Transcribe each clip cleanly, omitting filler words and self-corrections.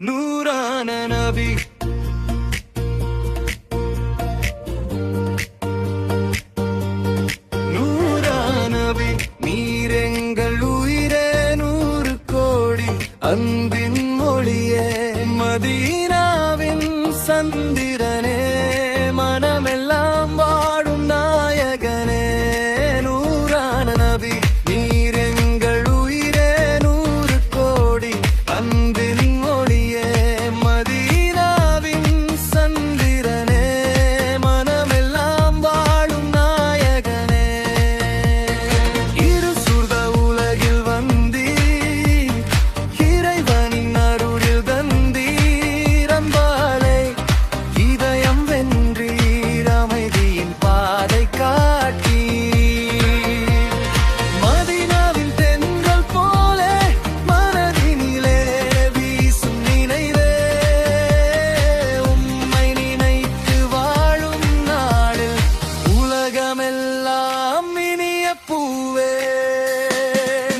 நூறான நபி நூறானபி நீரெங்கள் உயிரே 100 கோடி அன்பின் மொழியே மதீனாவின் சந்திரனே மனமெல்லாம் வாழும் நாயகனே நூறான நபி நீரெங்கள் உயிரே 100 கோடி அன்பின் மொழியே மதீனாவின் சந்திரனே மனமெல்லாம் வாழும் நாயகனே இரு சுர்த உலகில் வந்தீர் இறைவனின் அருளில் தந்தீர் அன்பாலே இதயம் வென்றீர் அமைதியின் பாதை காட்டீர் மதீனாவின் தென்றல் போலே மனதினிலே வீசும் நினைவே உம்மை நினைத்து வாழும் நாளில் உலகமெல்லாம் இனிய பூவே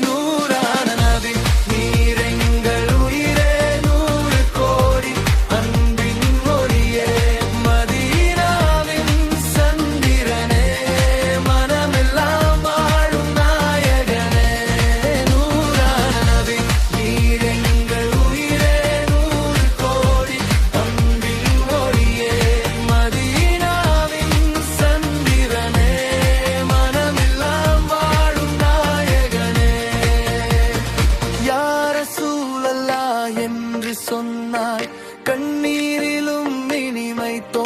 நூறான நபி நீரெங்கள் உயிரே 100 கோடி அன்பின் மொழியே மதீனாவின் சந்திரனே மனமெல்லாம் வாழும் நாயகனே நூறான நபி நீரெங்கள் உயிரே 100 கோடி அன்பின் மொழியே மதீனாவின் சந்திரனே மனமெல்லாம் வாழும் நாயகனே யா ரசூலல்லாஹ் என்று சொன்னாய் கண்ணீரிலும் இனிமை தோ